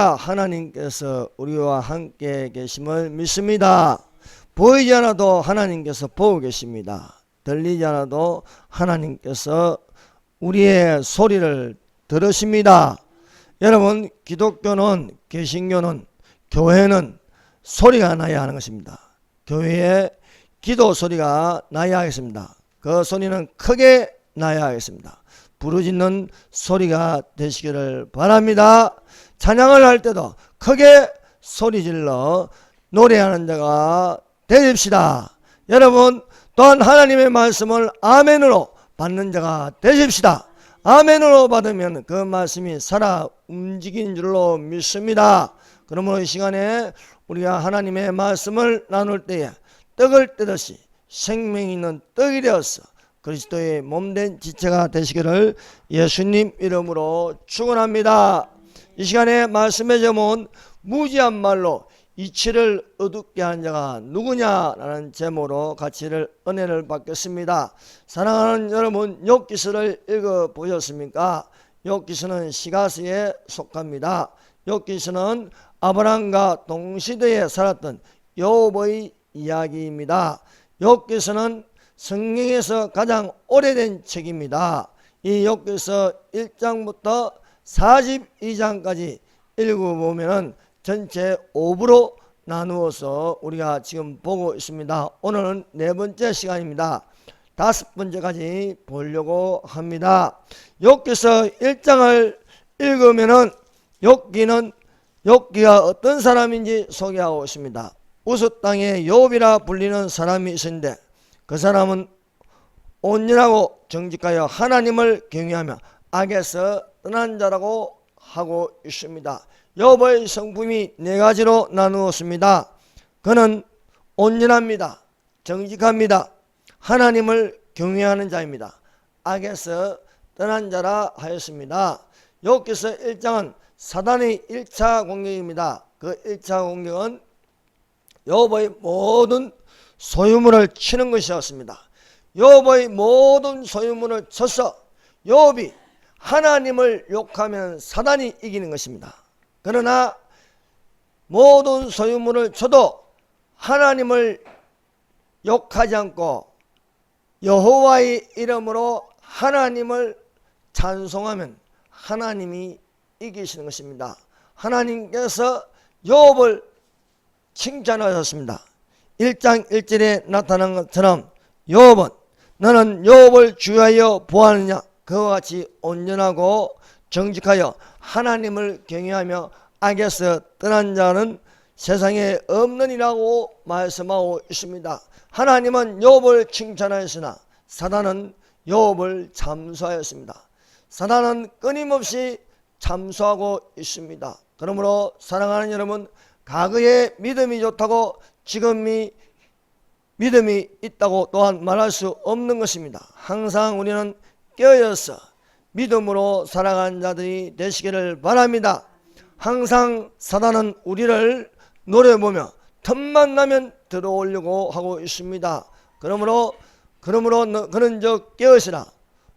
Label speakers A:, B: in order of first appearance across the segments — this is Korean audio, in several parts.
A: 하나님께서 우리와 함께 계심을 믿습니다. 보이지 않아도 하나님께서 보고 계십니다. 들리지 않아도 하나님께서 우리의 소리를 들으십니다. 여러분, 기독교는, 개신교는, 교회는 소리가 나야 하는 것입니다. 교회에 기도 소리가 나야 하겠습니다. 그 소리는 크게 나야 하겠습니다. 부르짖는 소리가 되시기를 바랍니다. 찬양을 할 때도 크게 소리질러 노래하는 자가 되십시다. 여러분, 또한 하나님의 말씀을 아멘으로 받는 자가 되십시다. 아멘으로 받으면 그 말씀이 살아 움직이는 줄로 믿습니다. 그러므로 이 시간에 우리가 하나님의 말씀을 나눌 때에 떡을 떼듯이 생명 있는 떡이 되어서 그리스도의 몸된 지체가 되시기를 예수님 이름으로 축원합니다. 이 시간에 말씀의 제목은 무지한 말로 이치를 어둡게 하는 자가 누구냐라는 제목으로 같이 은혜를 받겠습니다. 사랑하는 여러분, 욥기서를 읽어보셨습니까? 욥기서는 시가서에 속합니다. 욥기서는 아브라함과 동시대에 살았던 욥의 이야기입니다. 욥기서는 성경에서 가장 오래된 책입니다. 이 욥기서 1장부터 42장까지 읽어보면 전체 5부로 나누어서 우리가 지금 보고 있습니다. 오늘은 네 번째 시간입니다. 다섯 번째까지 보려고 합니다. 욥기서 1장을 읽으면 욥기가 어떤 사람인지 소개하고 있습니다. 우스 땅에 욥이라 불리는 사람이 있었는데 그 사람은 온전하고 정직하여 하나님을 경외하며 악에서 떠난 자라고 하고 있습니다. 욥의 성품이 네 가지로 나누었습니다. 그는 온전합니다. 정직합니다. 하나님을 경외하는 자입니다. 악에서 떠난 자라 하였습니다. 욥기서 1장은 사단의 1차 공격입니다. 그 1차 공격은 욥의 모든 소유물을 치는 것이었습니다. 욥의 모든 소유물을 쳐서 욥이 하나님을 욕하면 사단이 이기는 것입니다. 그러나 모든 소유물을 쳐도 하나님을 욕하지 않고 여호와의 이름으로 하나님을 찬송하면 하나님이 이기시는 것입니다. 하나님께서 욥을 칭찬하셨습니다. 1장 1절에 나타난 것처럼 욥은 너는 욥을 주하여 보았느냐? 그와 같이 온전하고 정직하여 하나님을 경외하며 악에서 떠난 자는 세상에 없느니라고 말씀하고 있습니다. 하나님은 욥을 칭찬하였으나 사단은 욥을 잠수하였습니다. 사단은 끊임없이 잠수하고 있습니다. 그러므로 사랑하는 여러분, 과거에 믿음이 좋다고 지금이 믿음이 있다고 또한 말할 수 없는 것입니다. 항상 우리는 깨어서 믿음으로 살아가는 자들이 되시기를 바랍니다. 항상 사단은 우리를 노려보며 틈만 나면 들어오려고 하고 있습니다. 그러므로 그는 깨어시라.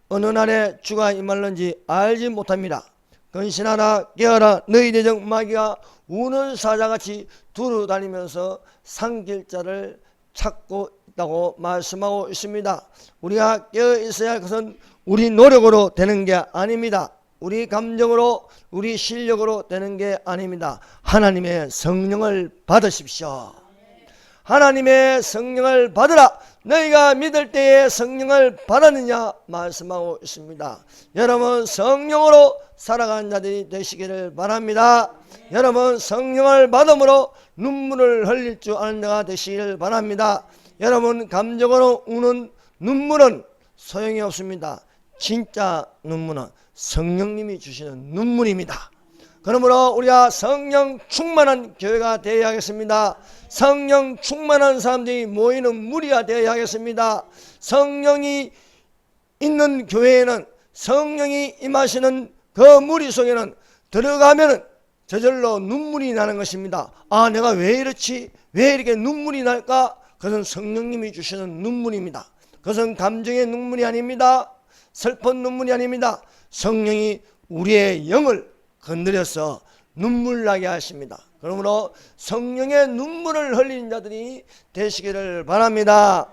A: 어느 날에 주가 임할는지 알지 못합니다. 근신하라, 깨어라. 너희 대적 마귀가 우는 사자같이 두루다니면서 상길자를 찾고 있다고 말씀하고 있습니다. 우리가 깨어 있어야 할 것은 우리 노력으로 되는 게 아닙니다. 우리 감정으로, 우리 실력으로 되는 게 아닙니다. 하나님의 성령을 받으십시오. 하나님의 성령을 받으라. 너희가 믿을 때에 성령을 받았느냐 말씀하고 있습니다. 여러분, 성령으로 살아가는 자들이 되시기를 바랍니다. 여러분, 성령을 받음으로 눈물을 흘릴 줄 아는 자가 되시기를 바랍니다. 여러분, 감정으로 우는 눈물은 소용이 없습니다. 진짜 눈물은 성령님이 주시는 눈물입니다. 그러므로 우리가 성령 충만한 교회가 되어야 하겠습니다. 성령 충만한 사람들이 모이는 무리가 되어야 하겠습니다. 성령이 있는 교회에는, 성령이 임하시는 그 무리 속에는 들어가면 저절로 눈물이 나는 것입니다. 아, 내가 왜 이렇지? 왜 이렇게 눈물이 날까? 그것은 성령님이 주시는 눈물입니다. 그것은 감정의 눈물이 아닙니다. 슬픈 눈물이 아닙니다. 성령이 우리의 영을 건드려서 눈물 나게 하십니다. 그러므로 성령의 눈물을 흘리는 자들이 되시기를 바랍니다.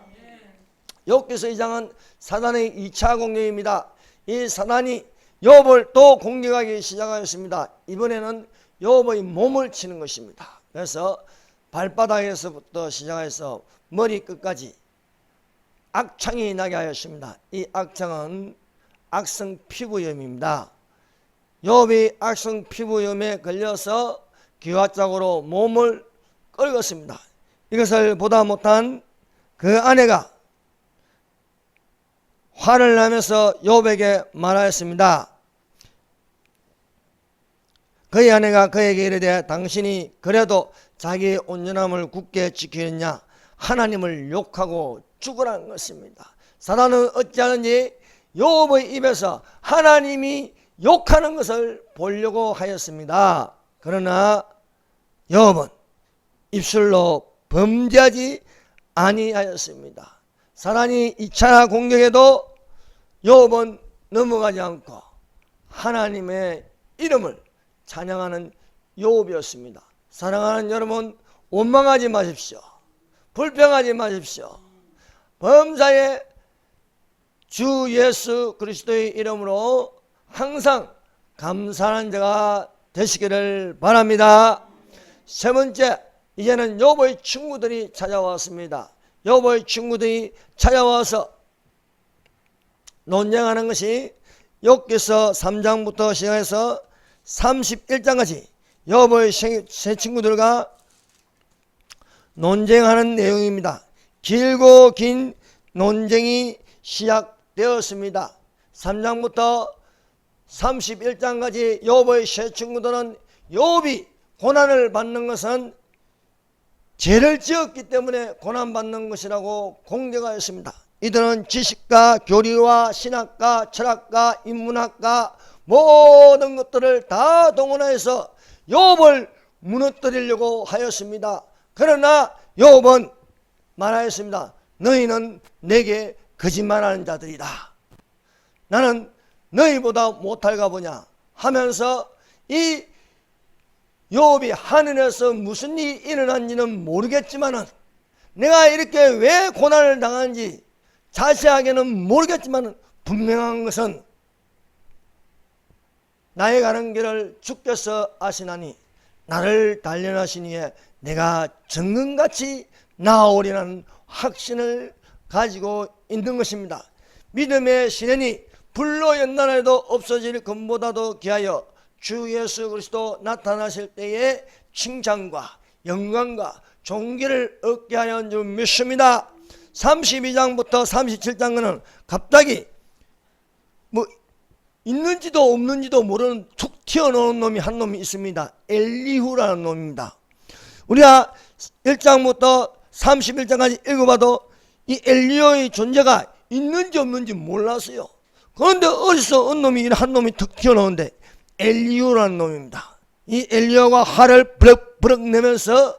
A: 욥기서 2장은 사단의 2차 공격입니다. 이 사단이 욥을 또 공격하기 시작하였습니다. 이번에는 욥의 몸을 치는 것입니다. 그래서 발바닥에서부터 시작해서 머리 끝까지 악창이 나게 하였습니다. 이 악창은 악성 피부염입니다. 욥이 악성 피부염에 걸려서 기와짝으로 몸을 긁었습니다. 이것을 보다 못한 그 아내가 화를 내면서 욥에게 말하였습니다. 그의 아내가 그에게 이르되 당신이 그래도 자기의 온전함을 굳게 지키느냐 하나님을 욕하고 죽으라는 것입니다. 사단은 어찌하는지 욥의 입에서 하나님이 욕하는 것을 보려고 하였습니다. 그러나 욥은 입술로 범죄하지 아니하였습니다. 사단이 2차 공격에도 욥은 넘어가지 않고 하나님의 이름을 찬양하는 욥이었습니다. 사랑하는 여러분, 원망하지 마십시오. 불평하지 마십시오. 범사에 주 예수 그리스도의 이름으로 항상 감사하는 자가 되시기를 바랍니다. 세 번째, 이제는 욥의 친구들이 찾아왔습니다. 욥의 친구들이 찾아와서 논쟁하는 것이 욥기서 3장부터 시작해서 31장까지 욥의 세 친구들과 논쟁하는 내용입니다. 길고 긴 논쟁이 시작되었습니다. 3장부터 31장까지 욥의 세 친구들은 욥이 고난을 받는 것은 죄를 지었기 때문에 고난받는 것이라고 공격하였습니다. 이들은 지식가, 교리와 신학가, 철학가, 인문학가 모든 것들을 다 동원해서 욥을 무너뜨리려고 하였습니다. 그러나 욥은 말하였습니다. 너희는 내게 거짓말하는 자들이다. 나는 너희보다 못할까 보냐 하면서 이 욥이 하늘에서 무슨 일이 일어난지는 모르겠지만은 내가 이렇게 왜 고난을 당하는지 자세하게는 모르겠지만 분명한 것은 나의 가는 길을 주께서 아시나니 나를 단련하시니에 내가 정금같이 나아오리라는 확신을 가지고 있는 것입니다. 믿음의 시련이 불로 연단해도 없어질 것보다도 귀하여 주 예수 그리스도 나타나실 때에 칭찬과 영광과 존귀를 얻게 하려 줄 믿습니다. 32장부터 37장은 갑자기 뭐 있는지도 없는지도 모르는 툭 튀어나오는 놈이 한 놈이 있습니다. 엘리후라는 놈입니다. 우리가 1장부터 31장까지 읽어봐도 이 엘리후의 존재가 있는지 없는지 몰랐어요. 그런데 어디서 어느 놈이 한 놈이 툭 튀어나오는데 엘리후라는 놈입니다. 이 엘리후가 화를 버럭버럭 내면서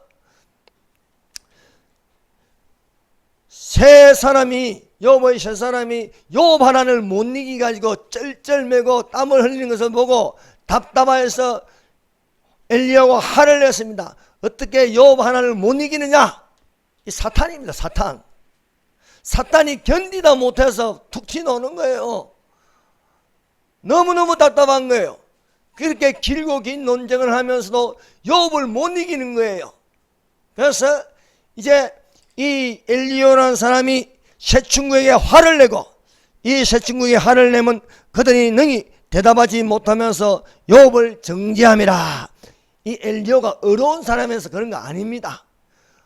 A: 세 사람이 욥의 세 사람이 욥 하나를 못 이기 가지고 쩔쩔매고 땀을 흘리는 것을 보고 답답해서 엘리야가 화를 냈습니다. 어떻게 욥 하나를 못 이기느냐? 이 사탄입니다. 사탄. 사탄이 견디다 못해서 툭 튀어나오는 거예요. 너무너무 답답한 거예요. 그렇게 길고 긴 논쟁을 하면서도 욥을 못 이기는 거예요. 그래서 이제 이 엘리야라는 사람이 세 친구에게 화를 내고 이 세 친구에게 화를 내면 그들이 능히 대답하지 못하면서 욥을 정죄함이라. 이 엘리야가 어려운 사람에서 그런 거 아닙니다.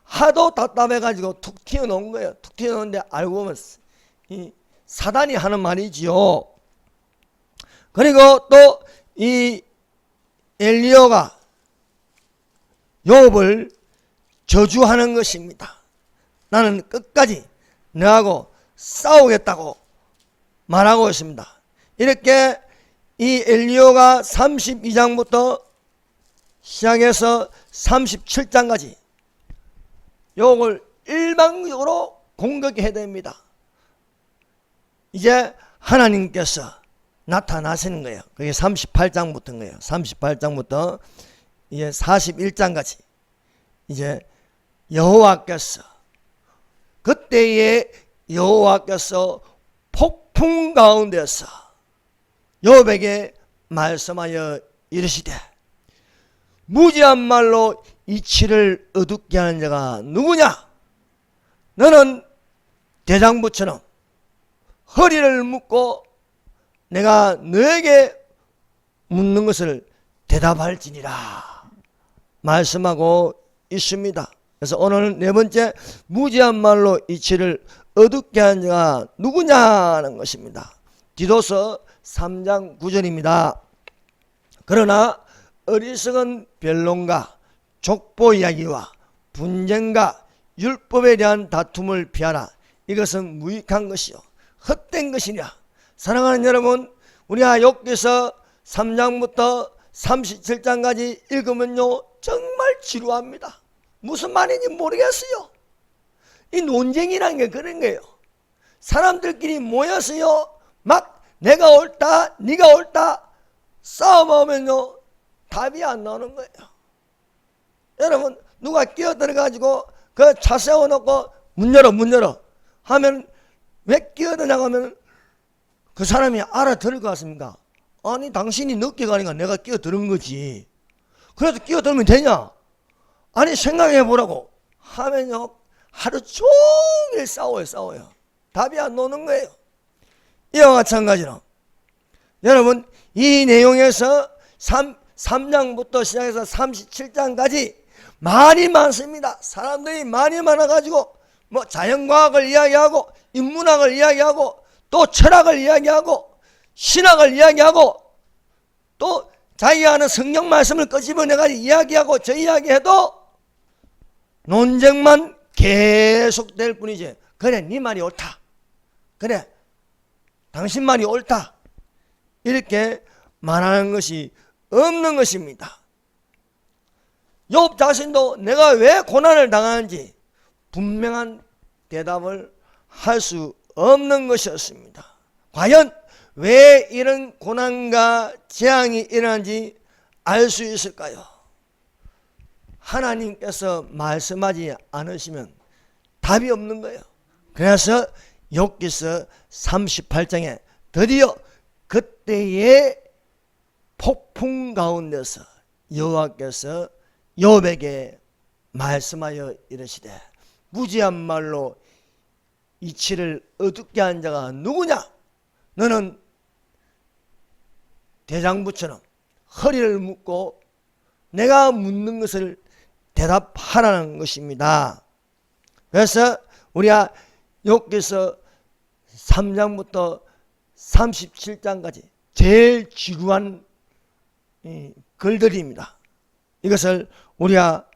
A: 하도 답답해가지고 툭 튀어나온 거예요. 툭 튀어나오는데 알고 보면 이 사단이 하는 말이지요. 그리고 또 이 엘리야가 욥을 저주하는 것입니다. 나는 끝까지 너하고 싸우겠다고 말하고 있습니다. 이렇게 이 엘리야가 32장부터 시작해서 37장까지 욥을 일방적으로 공격해야 됩니다. 이제 하나님께서 나타나시는 거예요. 그게 38장부터인 거예요. 38장부터 이제 41장까지 이제 여호와께서 그때에 여호와께서 폭풍 가운데서 욥에게 말씀하여 이르시되 무지한 말로 이치를 어둡게 하는 자가 누구냐? 너는 대장부처럼 허리를 묶고 내가 너에게 묻는 것을 대답할지니라 말씀하고 있습니다. 그래서 오늘 네 번째, 무지한 말로 이치를 어둡게 하는 자가 누구냐는 것입니다. 디도서 3장 9절입니다. 그러나 어리석은 변론과 족보 이야기와 분쟁과 율법에 대한 다툼을 피하라. 이것은 무익한 것이요 헛된 것이냐. 사랑하는 여러분, 우리가 욥기서 3장부터 37장까지 읽으면요 정말 지루합니다. 무슨 말인지 모르겠어요. 이 논쟁이라는 게 그런 거예요. 사람들끼리 모여서요 막 내가 옳다 네가 옳다 싸움하면요 답이 안 나오는 거예요. 여러분, 누가 끼어들어가지고 그 차 세워놓고 문 열어 하면 왜 끼어드냐고 하면 그 사람이 알아들을 것 같습니까? 아니 당신이 늦게 가니까 내가 끼어드는 거지. 그래도 끼어들면 되냐? 아니 생각해 보라고 하면요 하루 종일 싸워요. 답이 안 나오는 거예요. 이와 마찬가지로 여러분, 이 내용에서 3장부터 시작해서 37장까지 말이 많습니다. 사람들이 말이 많아가지고 뭐 자연과학을 이야기하고 인문학을 이야기하고 또 철학을 이야기하고 신학을 이야기하고 또 자기가 아는 성경 말씀을 끄집어내가지고 이야기하고 저 이야기해도 논쟁만 계속될 뿐이지. 그래 네 말이 옳다, 그래 당신 말이 옳다, 이렇게 말하는 것이 없는 것입니다. 욥 자신도 내가 왜 고난을 당하는지 분명한 대답을 할 수 없는 것이었습니다. 과연 왜 이런 고난과 재앙이 일어난지 알 수 있을까요? 하나님께서 말씀하지 않으시면 답이 없는 거예요. 그래서 욥기서 38장에 드디어 그때의 폭풍 가운데서 여호와께서 욥에게 말씀하여 이르시되 무지한 말로 이치를 어둡게 한 자가 누구냐? 너는 대장부처럼 허리를 묶고 내가 묻는 것을 대답하라는 것입니다. 그래서 우리가 욥기서 3장부터 37장까지 제일 지루한 글들입니다. 이것을 우리가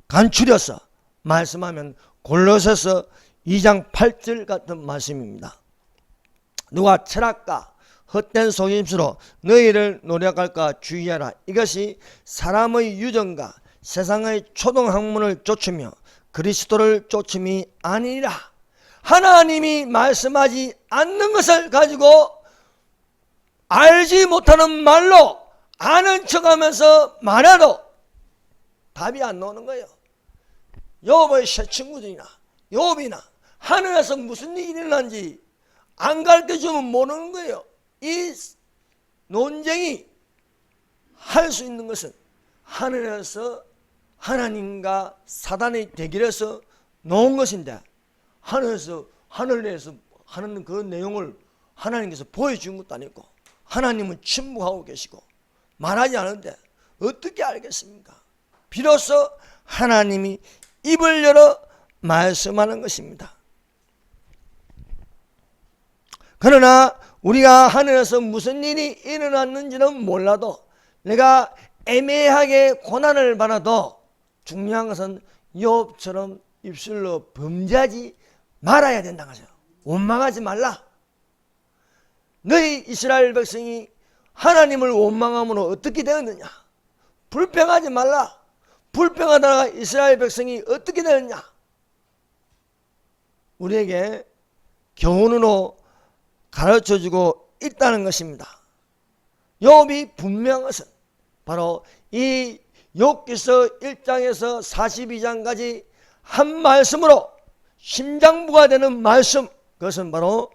A: 간추려서 말씀하면 골로새서 2장 8절 같은 말씀입니다. 누가 철학과 헛된 속임수로 너희를 노력할까 주의하라. 이것이 사람의 유전과 세상의 초등학문을 쫓으며 그리스도를 쫓음이 아니라 하나님이 말씀하지 않는 것을 가지고 알지 못하는 말로 아는 척하면서 말해도 답이 안 나오는 거예요. 욥의 새 친구들이나 욥이나 하늘에서 무슨 일이 일어난지 안 가르쳐주면 모르는 거예요. 이 논쟁이 할 수 있는 것은 하늘에서 하나님과 사단의 대결에서 놓은 것인데 하늘에서 하는 그 내용을 하나님께서 보여준 것도 아니고 하나님은 침묵하고 계시고 말하지 않은데 어떻게 알겠습니까? 비로소 하나님이 입을 열어 말씀하는 것입니다. 그러나 우리가 하늘에서 무슨 일이 일어났는지는 몰라도 내가 애매하게 고난을 받아도 중요한 것은 욥처럼 입술로 범죄하지 말아야 된다는 거죠. 원망하지 말라. 너희 이스라엘 백성이 하나님을 원망함으로 어떻게 되었느냐? 불평하지 말라. 불평하다가 이스라엘 백성이 어떻게 되었냐? 우리에게 교훈으로 가르쳐주고 있다는 것입니다. 욥이 분명한 것은 바로 이 욥기서 1장에서 42장까지 한 말씀으로 심장부가 되는 말씀, 그것은 바로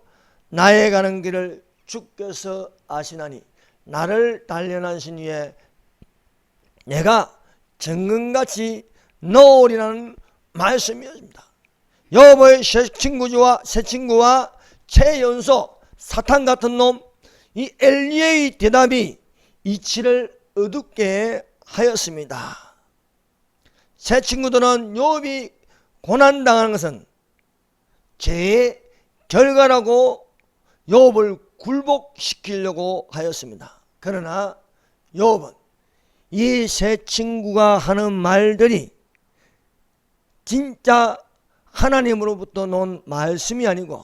A: 나의 가는 길을 주께서 아시나니 나를 단련하신 후에 내가 정금같이 넣으리라는 말씀이었습니다. 욥의 새 친구와 최연소 사탄 같은 놈, 이 엘리의 대답이 이치를 어둡게 하였습니다. 새 친구들은 욥이 고난당하는 것은 죄의 결과라고 욥을 굴복시키려고 하였습니다. 그러나 욥은 이 새 친구가 하는 말들이 진짜 하나님으로부터 놓은 말씀이 아니고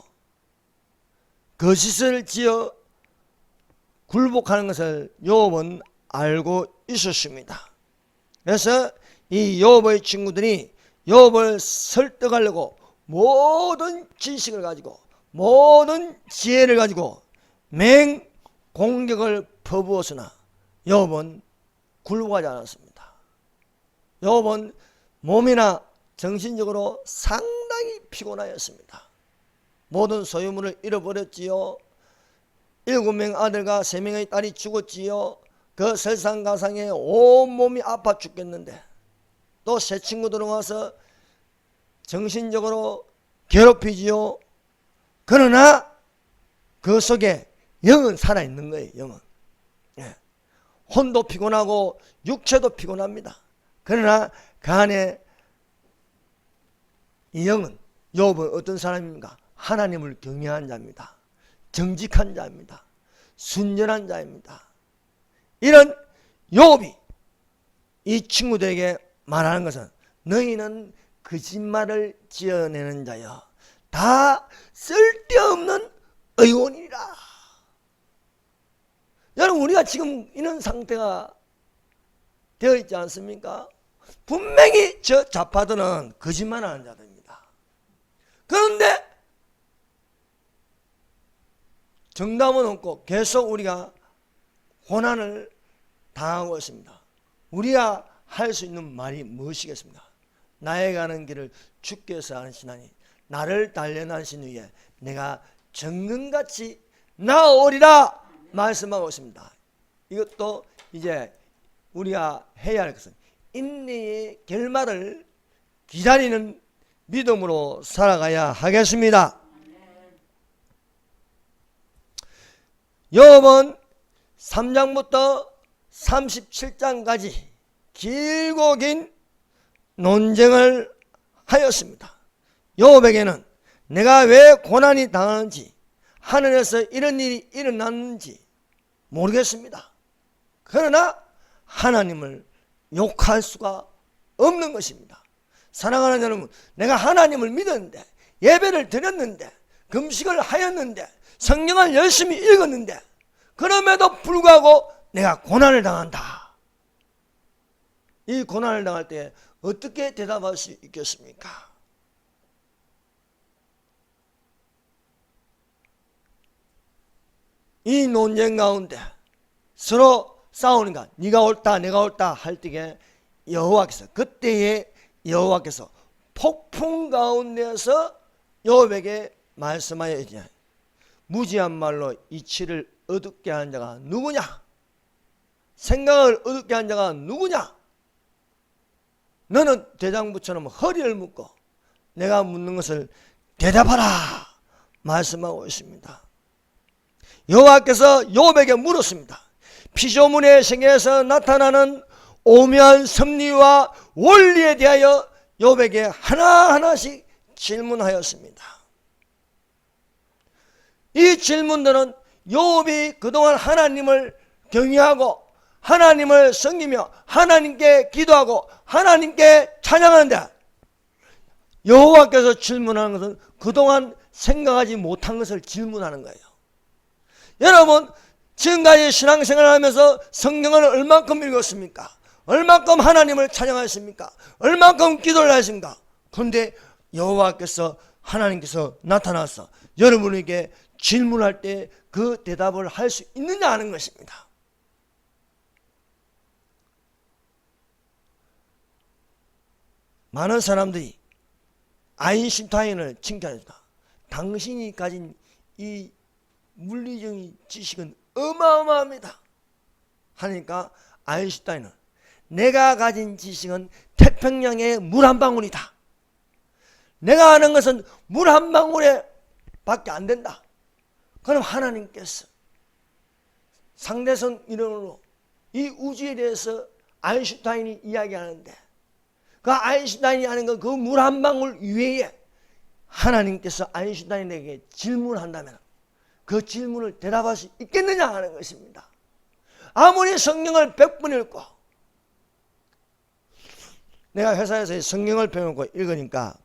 A: 거짓을 지어 굴복하는 것을 욥은 알고 있었습니다. 그래서 이 욥의 친구들이 욥을 설득하려고 모든 지식을 가지고 모든 지혜를 가지고 맹공격을 퍼부었으나 욥은 굴복하지 않았습니다. 욥은 몸이나 정신적으로 상당히 피곤하였습니다. 모든 소유물을 잃어버렸지요. 7명 아들과 3명의 딸이 죽었지요. 그 설상가상에 온몸이 아파 죽겠는데 또 새 친구들은 와서 정신적으로 괴롭히지요. 그러나 그 속에 영은 살아있는 거예요. 영은. 혼도 피곤하고 육체도 피곤합니다. 그러나 그 안에 이 영은, 욥은 어떤 사람입니까? 하나님을 경외한 자입니다. 정직한 자입니다. 순전한 자입니다. 이런 욥이 이 친구들에게 말하는 것은 너희는 거짓말을 지어내는 자여 다 쓸데없는 의원이라. 여러분, 우리가 지금 이런 상태가 되어 있지 않습니까? 분명히 저 좌파들은 거짓말하는 자들입니다. 그런데 정답은 없고 계속 우리가 고난을 당하고 있습니다. 우리가 할 수 있는 말이 무엇이겠습니까? 나의 가는 길을 주께서 아시나니 나를 단련하신 후에 내가 정금같이 나으리라 말씀하고 있습니다. 이것도 이제 우리가 해야 할 것은 인내의 결말을 기다리는 믿음으로 살아가야 하겠습니다. 욥은 3장부터 37장까지 길고 긴 논쟁을 하였습니다. 욥에게는 내가 왜 고난이 당하는지, 하늘에서 이런 일이 일어났는지 모르겠습니다. 그러나 하나님을 욕할 수가 없는 것입니다. 사랑하는 여러분, 내가 하나님을 믿었는데, 예배를 드렸는데, 금식을 하였는데, 성경을 열심히 읽었는데, 그럼에도 불구하고 내가 고난을 당한다. 이 고난을 당할 때 어떻게 대답할 수 있겠습니까? 이 논쟁 가운데 서로 싸우니까 네가 옳다 내가 옳다 할 때에 여호와께서, 그때에 여호와께서 폭풍 가운데서 욥에게 말씀하여 이르시되 무지한 말로 이치를 어둡게 한 자가 누구냐? 생각을 어둡게 한 자가 누구냐? 너는 대장부처럼 허리를 묶고 내가 묻는 것을 대답하라 말씀하고 있습니다. 여호와께서 욥에게 물었습니다. 피조물의 세계에서 나타나는 오묘한 섭리와 원리에 대하여 욥에게 하나하나씩 질문하였습니다. 이 질문들은 욥이 그동안 하나님을 경외하고 하나님을 섬기며 하나님께 기도하고 하나님께 찬양하는데 여호와께서 질문하는 것은 그동안 생각하지 못한 것을 질문하는 거예요. 여러분, 지금까지 신앙생활을 하면서 성경을 얼만큼 읽었습니까? 얼만큼 하나님을 찬양하셨습니까? 얼만큼 기도를 하십니까? 그런데 여호와께서, 하나님께서 나타나서 여러분에게 질문할 때 그 대답을 할 수 있느냐 하는 것입니다. 많은 사람들이 아인슈타인을 칭찬했다. 당신이 가진 이 물리적인 지식은 어마어마합니다 하니까 아인슈타인은 내가 가진 지식은 태평양의 물 한 방울이다. 내가 아는 것은 물 한 방울에 밖에 안 된다. 그럼 하나님께서 상대성 이론으로 이 우주에 대해서 아인슈타인이 이야기하는데 그 아인슈타인이 하는 건 그 물 한 방울 위에 하나님께서 아인슈타인에게 질문한다면 그 질문을 대답할 수 있겠느냐 하는 것입니다. 아무리 성경을 100번 읽고 내가 회사에서 성경을 펴놓고 읽으니까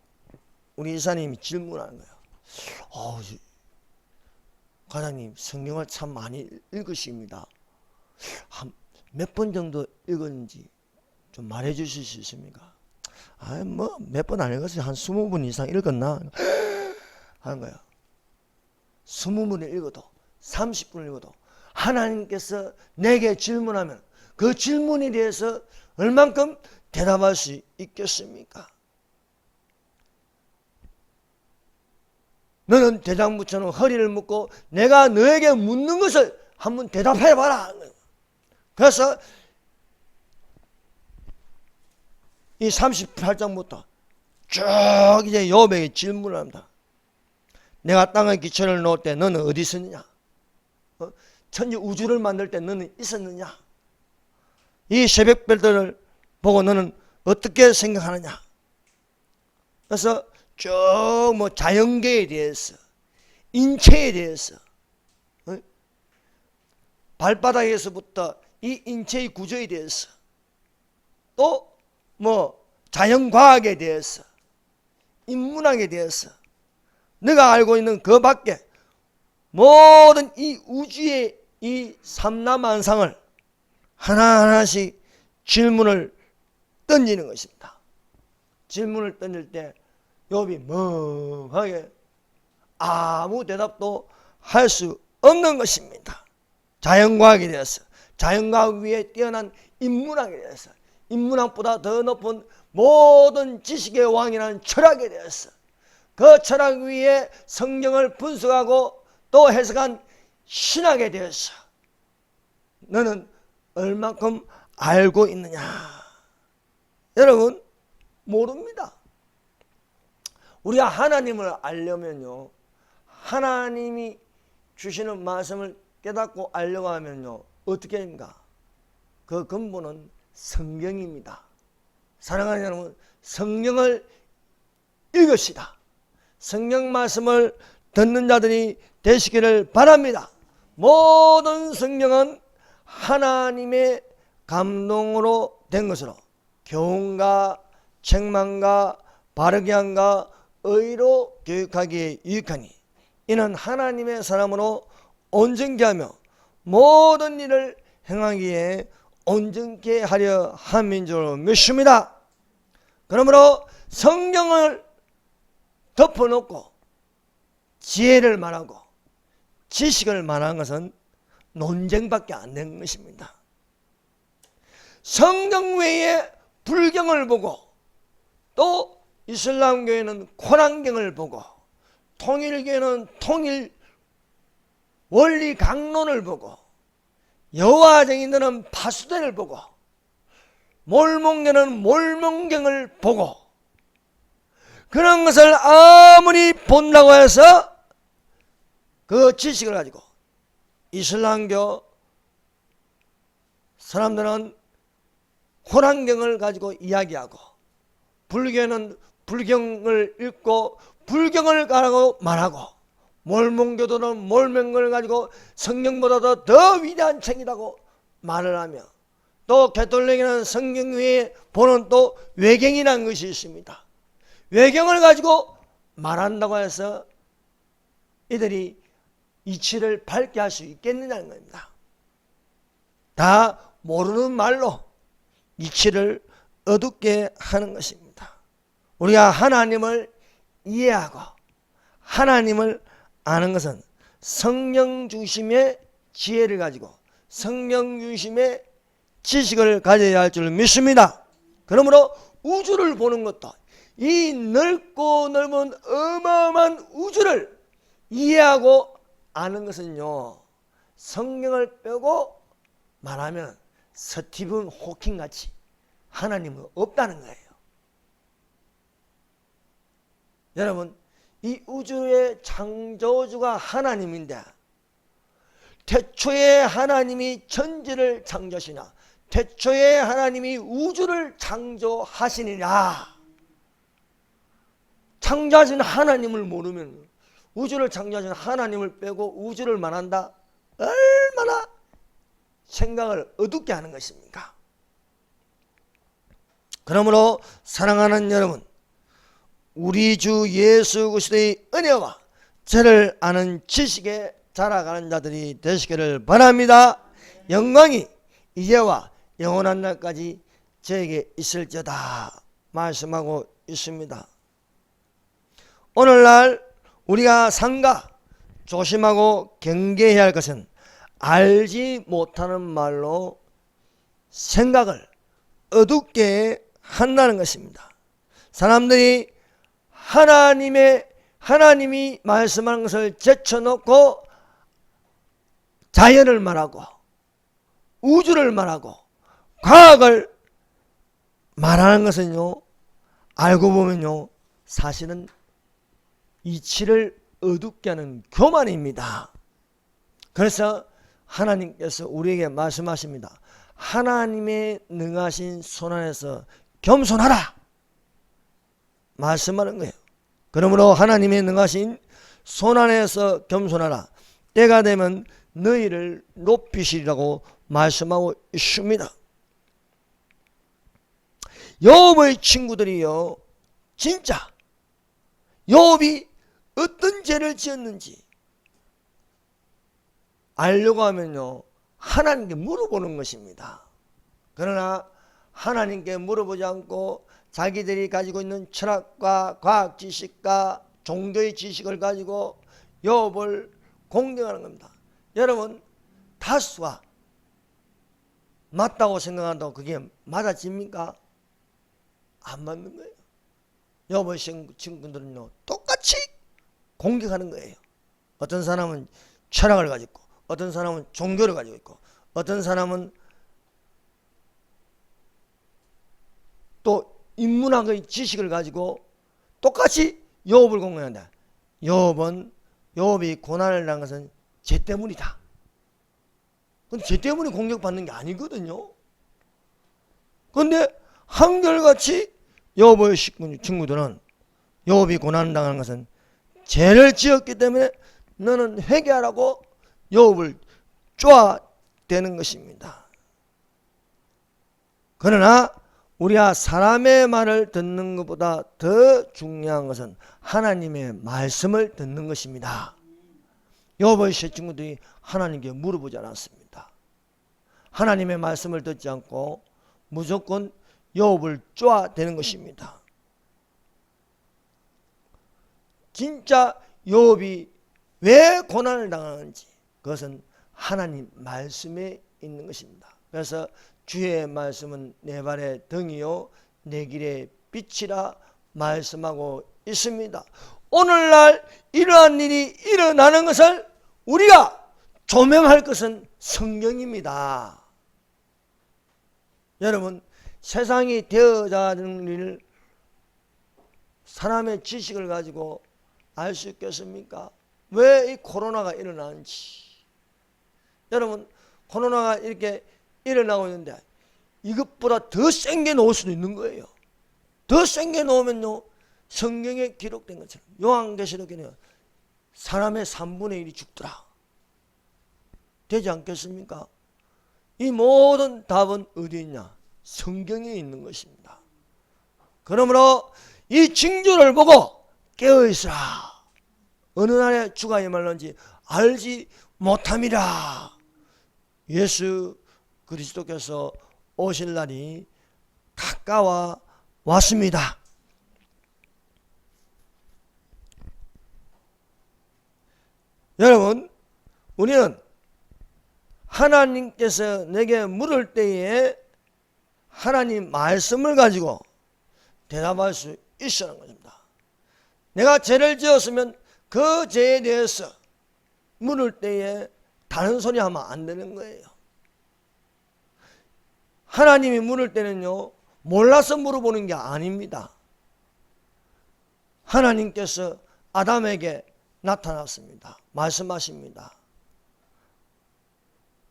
A: 우리 이사님이 질문하는 거예요. 과장님 성경을 참 많이 읽으십니다. 한 몇 번 정도 읽었는지 좀 말해 주실 수 있습니까? 뭐 몇 번 안 읽었어요. 한 20번 이상 읽었나? 하는 거예요. 20번을 읽어도 30분을 읽어도 하나님께서 내게 질문하면 그 질문에 대해서 얼만큼 대답할 수 있겠습니까? 너는 대장부처럼 허리를 묶고 내가 너에게 묻는 것을 한번 대답해봐라. 그래서 이 38장부터 쭉 이제 욥에게 질문을 합니다. 내가 땅의 기초를 놓을 때 너는 어디 있었느냐? 천지 우주를 만들 때 너는 있었느냐? 이 새벽별들을 보고 너는 어떻게 생각하느냐? 그래서 쭉 뭐 자연계에 대해서, 인체에 대해서, 발바닥에서부터 이 인체의 구조에 대해서, 또 뭐 자연과학에 대해서, 인문학에 대해서, 네가 알고 있는 그 밖에 모든 이 우주의 이 삼라만상을 하나하나씩 질문을 던지는 것입니다. 질문을 던질 때 욥이 멍하게 아무 대답도 할 수 없는 것입니다. 자연과학에 대해서, 자연과학 위에 뛰어난 인문학에 대해서, 인문학보다 더 높은 모든 지식의 왕이라는 철학에 대해서, 그 철학 위에 성경을 분석하고 또 해석한 신학에 대해서 너는 얼만큼 알고 있느냐? 여러분 모릅니다. 우리가 하나님을 알려면요, 하나님이 주시는 말씀을 깨닫고 알려고 하면요, 어떻게 합니까? 그 근본은 성경입니다. 사랑하는 여러분, 성경을 읽으시다. 성경 말씀을 듣는 자들이 되시기를 바랍니다. 모든 성경은 하나님의 감동으로 된 것으로 교훈과 책망과 바르게 함과 의로 교육하기에 유익하니 이는 하나님의 사람으로 온전케 하며 모든 일을 행하기에 온전케 하려 함인 줄 믿습니다. 그러므로 성경을 덮어놓고 지혜를 말하고 지식을 말하는 것은 논쟁밖에 안 되는 것입니다. 성경 외에 불경을 보고 또 이슬람교회는 코란경을 보고 통일교회는 통일 원리 강론을 보고 여호와쟁이들은 파수대를 보고 몰몬교는 몰몬경을 보고 그런 것을 아무리 본다고 해서 그 지식을 가지고 이슬람교 사람들은 코란경을 가지고 이야기하고 불교는 불경을 읽고 불경을 가라고 말하고 몰몬교도는 몰몬경을 가지고 성경보다도 더 위대한 책이라고 말을 하며 또 가톨릭에는 성경 외에 보는 또 외경이라는 것이 있습니다. 외경을 가지고 말한다고 해서 이들이 이치를 밝게 할 수 있겠느냐는 겁니다. 다 모르는 말로 이치를 어둡게 하는 것입니다. 우리가 하나님을 이해하고 하나님을 아는 것은 성령 중심의 지혜를 가지고 성령 중심의 지식을 가져야 할 줄 믿습니다. 그러므로 우주를 보는 것도, 이 넓고 넓은 어마어마한 우주를 이해하고 아는 것은요, 성경을 빼고 말하면 스티븐 호킹 같이 하나님은 없다는 거예요. 여러분, 이 우주의 창조주가 하나님인데, 태초에 하나님이 천지를 창조하시나, 태초에 하나님이 우주를 창조하시니라. 창조하신 하나님을 모르면, 우주를 창조하신 하나님을 빼고 우주를 말한다? 얼마나 생각을 어둡게 하는 것입니까? 그러므로 사랑하는 여러분, 우리 주 예수 그리스도의 은혜와 저를 아는 지식에 자라가는 자들이 되시기를 바랍니다. 영광이 이제와 영원한 날까지 저에게 있을지어다 말씀하고 있습니다. 오늘날 우리가 삼가 조심하고 경계해야 할 것은 알지 못하는 말로 생각을 어둡게 한다는 것입니다. 사람들이 하나님이 말씀하는 것을 제쳐놓고 자연을 말하고 우주를 말하고 과학을 말하는 것은요, 알고 보면요, 사실은 이치를 어둡게 하는 교만입니다. 그래서 하나님께서 우리에게 말씀하십니다. 하나님의 능하신 손안에서 겸손하라 말씀하는 거예요. 그러므로 하나님의 능하신 손안에서 겸손하라. 때가 되면 너희를 높이시리라고 말씀하고 있습니다. 욥의 친구들이요, 진짜 욥이 어떤 죄를 지었는지 알려고 하면요, 하나님께 물어보는 것입니다. 그러나 하나님께 물어보지 않고 자기들이 가지고 있는 철학과 과학 지식과 종교의 지식을 가지고 욥을 공격하는 겁니다. 여러분, 다수가 맞다고 생각한다고 그게 맞아집니까? 안 맞는 거예요. 욥의 친구들은요, 똑같이 공격하는 거예요. 어떤 사람은 철학을 가지고 있고, 어떤 사람은 종교를 가지고 있고, 어떤 사람은 또 인문학의 지식을 가지고 똑같이 욥을 공격한다. 욥이 고난을 당한 것은 죄 때문이다. 근데 죄 때문에 공격받는 게 아니거든요. 그런데 한결같이 욥의 친구들은 욥이 고난을 당한 것은 죄를 지었기 때문에 너는 회개하라고 욥을 쪼아대는 것입니다. 그러나 우리가 사람의 말을 듣는 것보다 더 중요한 것은 하나님의 말씀을 듣는 것입니다. 욥의 세 친구들이 하나님께 물어보지 않았습니다. 하나님의 말씀을 듣지 않고 무조건 욥을 쪼아대는 것입니다. 진짜 욥이 왜 고난을 당하는지 그것은 하나님 말씀에 있는 것입니다. 그래서 주의 말씀은 내 발의 등이요 내 길의 빛이라 말씀하고 있습니다. 오늘날 이러한 일이 일어나는 것을 우리가 조명할 것은 성경입니다. 여러분, 세상이 되어가는 일을 사람의 지식을 가지고 알 수 있겠습니까? 왜 이 코로나가 일어나는지. 여러분, 코로나가 이렇게 일어나고 있는데 이것보다 더 센 게 나올 수도 있는 거예요. 더 센 게 나오면요, 성경에 기록된 것처럼 요한계시록에는 사람의 3분의 1이 죽더라. 되지 않겠습니까? 이 모든 답은 어디 있냐? 성경에 있는 것입니다. 그러므로 이 징조를 보고 깨어있으라. 어느 날에 주가 임할는지 알지 못함이라. 예수 그리스도께서 오실 날이 가까워 왔습니다. 여러분, 우리는 하나님께서 내게 물을 때에 하나님 말씀을 가지고 대답할 수 있으라는 것입니다. 내가 죄를 지었으면 그 죄에 대해서 물을 때에 다른 소리 하면 안 되는 거예요. 하나님이 물을 때는요, 몰라서 물어보는 게 아닙니다. 하나님께서 아담에게 나타났습니다. 말씀하십니다.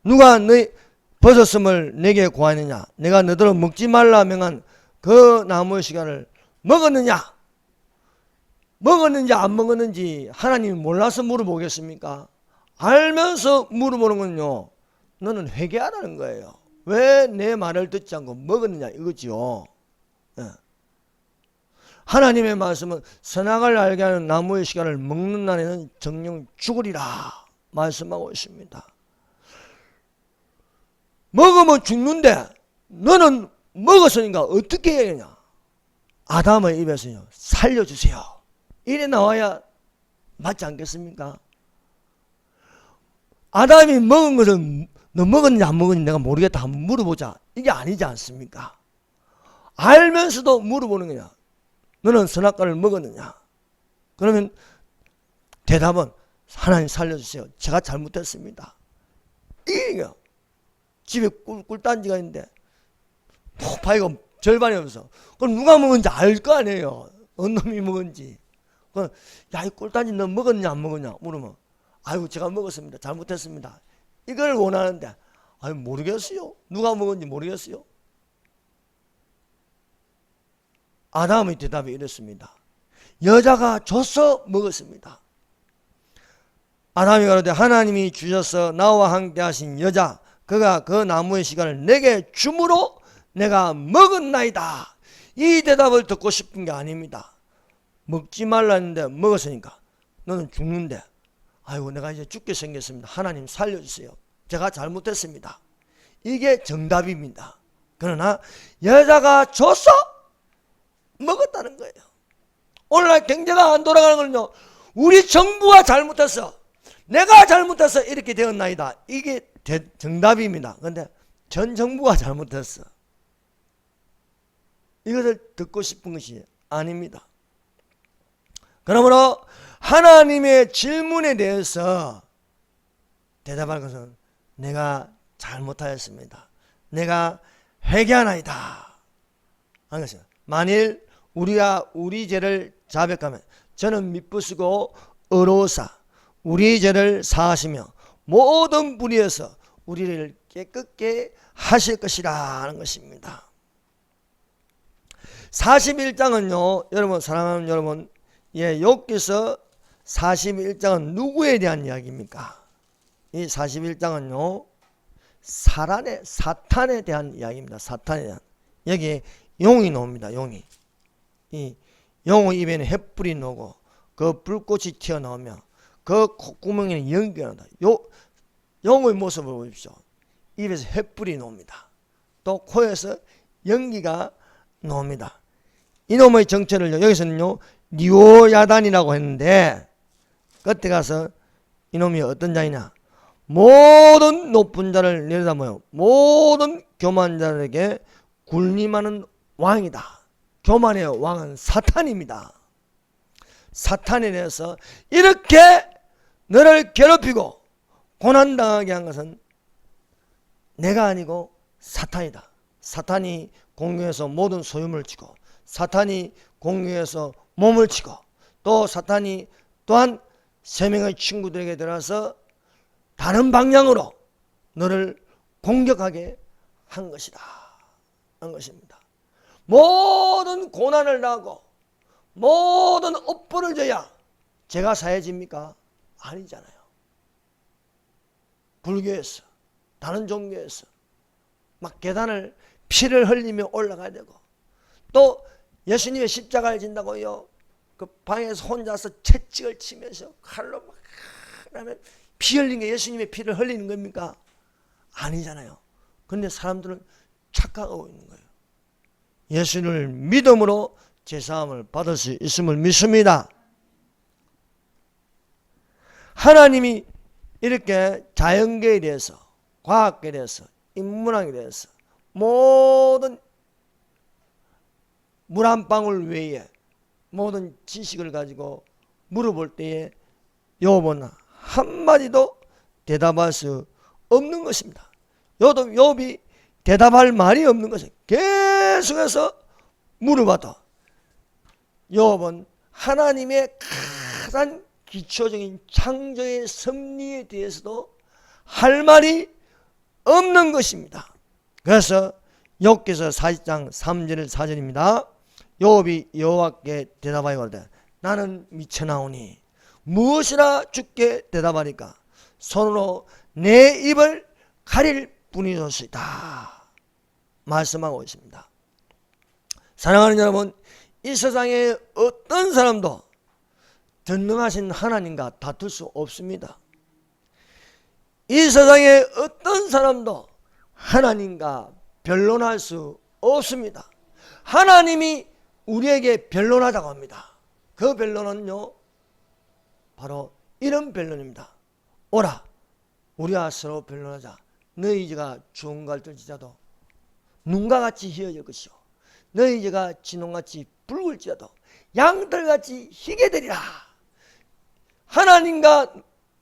A: 누가 너희 버섯음을 내게 구하느냐? 내가 너더러 먹지 말라 명한 그 나무의 씨가를 먹었느냐? 먹었는지 안 먹었는지 하나님이 몰라서 물어보겠습니까? 알면서 물어보는 건요, 너는 회개하라는 거예요. 왜 내 말을 듣지 않고 먹었느냐 이거지요. 예. 하나님의 말씀은 선악을 알게 하는 나무의 씨가를 먹는 날에는 정령 죽으리라 말씀하고 있습니다. 먹으면 죽는데 너는 먹었으니까 어떻게 해야 되냐? 아담의 입에서요, 살려주세요. 이래 나와야 맞지 않겠습니까? 아담이 먹은 것을 너 먹었는지 안 먹었는지 내가 모르겠다 한번 물어보자. 이게 아니지 않습니까? 알면서도 물어보는 거냐? 너는 선악과를 먹었느냐? 그러면 대답은 하나님 살려주세요. 제가 잘못했습니다. 이게요. 집에 꿀단지가 있는데 파이가 절반이 없어. 그럼 누가 먹은지 알 거 아니에요. 어느 놈이 먹은지. 그럼 야, 이 꿀단지 너 먹었냐 안 먹었냐 물으면 아이고 제가 먹었습니다. 잘못했습니다. 이걸 원하는데 아유 모르겠어요. 누가 먹은지 모르겠어요. 아담의 대답이 이랬습니다. 여자가 줘서 먹었습니다. 아담이 가로되 하나님이 주셔서 나와 함께 하신 여자 그가 그 나무의 씨가를 내게 주므로 내가 먹었나이다. 이 대답을 듣고 싶은 게 아닙니다. 먹지 말라 했는데 먹었으니까 너는 죽는데 아이고 내가 이제 죽게 생겼습니다. 하나님 살려주세요. 제가 잘못했습니다. 이게 정답입니다. 그러나 여자가 줘서 먹었다는 거예요. 오늘날 경제가 안 돌아가는 거는요, 우리 정부가 잘못했어, 내가 잘못해서 이렇게 되었나이다. 이게 정답입니다. 그런데 전 정부가 잘못했어. 이것을 듣고 싶은 것이 아닙니다. 그러므로 하나님의 질문에 대해서 대답할 것은 내가 잘못하였습니다. 내가 회개하나이다. 하는 것입니다. 만일 우리가 우리 죄를 자백하면 저는 미쁘시고 의로우사 우리 죄를 사하시며 모든 불의에서 우리를 깨끗게 하실 것이라 하는 것입니다. 41장은요 여러분 사랑하는 여러분, 욥기서 41장은 누구에 대한 이야기입니까? 이 41장은요 사탄에 대한 이야기입니다. 사탄에 대한. 여기 용이 나옵니다. 용이. 이 용의 입에는 횃불이 나오고 그 불꽃이 튀어나오며 그 콧구멍에는 연기가 난다. 용의 모습을 보십시오. 입에서 횃불이 나옵니다. 또 코에서 연기가 나옵니다. 이놈의 정체를 여기서는요 리오야단이라고 했는데 그때 가서 이놈이 어떤 자이냐, 모든 높은 자를 내려다보여 모든 교만한 자들에게 군림하는 왕이다. 교만의 왕은 사탄입니다. 사탄에 대해서 이렇게 너를 괴롭히고 고난당하게 한 것은 내가 아니고 사탄이다. 사탄이 공중에서 모든 소유물을 치고 사탄이 공중에서 몸을 치고 또 사탄이 또한 세 명의 친구들에게 들어서 다른 방향으로 너를 공격하게 한 것이다. 한 것입니다. 모든 고난을 당하고 모든 업보를 져야 죄가 사해집니까? 아니잖아요. 불교에서 다른 종교에서 막 계단을 피를 흘리며 올라가야 되고 또 예수님의 십자가를 진다고요 그 방에서 혼자서 채찍을 치면서 칼로 막 하면 피 흘린 게 예수님의 피를 흘리는 겁니까? 아니잖아요. 그런데 사람들은 착각하고 있는 거예요. 예수를 믿음으로 제사함을 받을 수 있음을 믿습니다. 하나님이 이렇게 자연계에 대해서 과학에 대해서 인문학에 대해서 모든 물 한 방울 외에 모든 지식을 가지고 물어볼 때에 욥은 한마디도 대답할 수 없는 것입니다. 욥이 대답할 말이 없는 것이 계속해서 물어봐도 욥은 하나님의 가장 기초적인 창조의 섭리에 대해서도 할 말이 없는 것입니다. 그래서 욥기서 40장 3절 4절입니다. 욥이 여호와께 대답하여 가로되 나는 미쳐나오니 무엇이나 주께 대답하리까 손으로 내 입을 가릴 뿐이었습니다. 말씀하고 있습니다. 사랑하는 여러분, 이 세상에 어떤 사람도 전능하신 하나님과 다툴 수 없습니다. 이 세상에 어떤 사람도 하나님과 변론할 수 없습니다. 하나님이 우리에게 변론하자고 합니다. 그 변론은요, 바로 이런 변론입니다. 오라, 우리와 서로 변론하자. 너희 죄가 주홍 갈들지라도 눈과 같이 희어질 것이요 너희 죄가 진홍같이 붉을지라도 양털같이 희게 되리라. 하나님과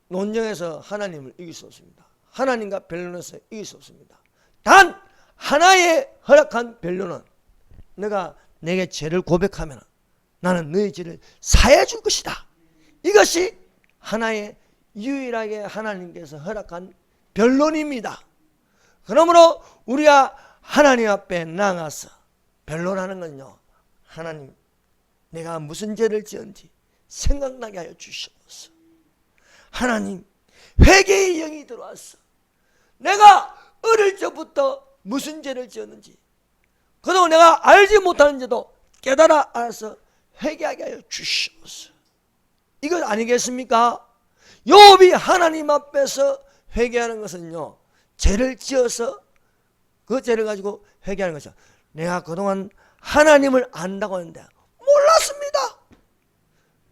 A: 논쟁에서 하나님을 이길 수 없습니다. 하나님과 변론에서 이길 수 없습니다. 단 하나의 허락한 변론은 내가 내게 죄를 고백하면 나는 너희 죄를 사해 줄 것이다. 이것이 하나의 유일하게 하나님께서 허락한 변론입니다. 그러므로 우리가 하나님 앞에 나가서 변론하는 건요, 하나님 내가 무슨 죄를 지었는지 생각나게 하여 주시옵소서. 하나님, 회개의 영이 들어왔어. 내가 어릴 적부터 무슨 죄를 지었는지 그동안 내가 알지 못하는 죄도 깨달아 알아서 회개하게 하여 주시옵소서. 이것 아니겠습니까? 욥이 하나님 앞에서 회개하는 것은요, 죄를 지어서 그 죄를 가지고 회개하는 것이죠. 내가 그동안 하나님을 안다고 했는데 몰랐습니다.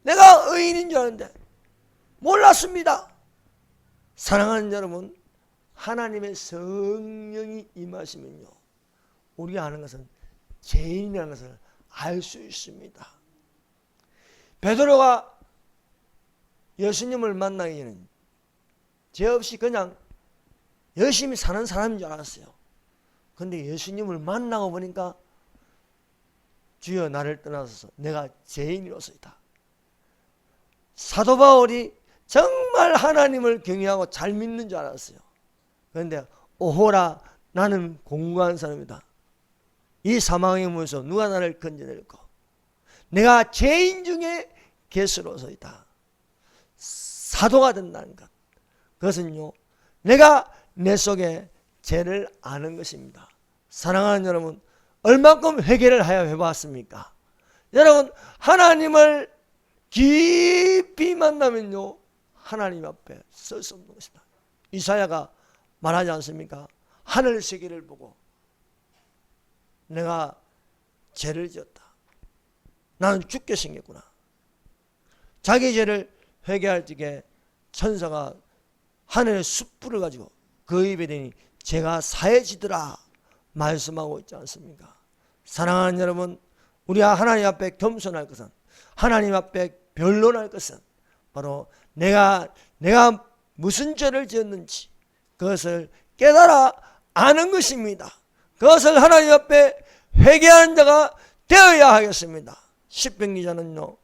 A: 내가 의인인 줄 알았는데 몰랐습니다. 사랑하는 여러분, 하나님의 성령이 임하시면요, 우리가 아는 것은 죄인이라는 것을 알 수 있습니다. 베드로가 예수님을 만나기 전에는 죄 없이 그냥 열심히 사는 사람인 줄 알았어요. 그런데 예수님을 만나고 보니까 주여 나를 떠나소서 내가 죄인이로소이다. 사도 바울이 정말 하나님을 경외하고 잘 믿는 줄 알았어요. 그런데 오호라 나는 공고한 사람이다. 이 사망의 문에서 누가 나를 건져낼까? 내가 죄인 중에 개수로소이다. 사도가 된다는 것, 그것은요, 내가 내 속에 죄를 아는 것입니다. 사랑하는 여러분, 얼만큼 회개를 하여 해봤습니까? 여러분, 하나님을 깊이 만나면요, 하나님 앞에 설 수 없는 것입니다. 이사야가 말하지 않습니까? 하늘 세계를 보고 내가 죄를 지었다. 나는 죽게 생겼구나. 자기 죄를 회개할 적에 천사가 하늘의 숯불을 가지고 그 입에 대니 죄가 사해지더라 말씀하고 있지 않습니까? 사랑하는 여러분, 우리가 하나님 앞에 겸손할 것은, 하나님 앞에 변론할 것은 바로 내가 무슨 죄를 지었는지 그것을 깨달아 아는 것입니다. 그것을 하나님 앞에 회개하는 자가 되어야 하겠습니다. 시편 기자는요,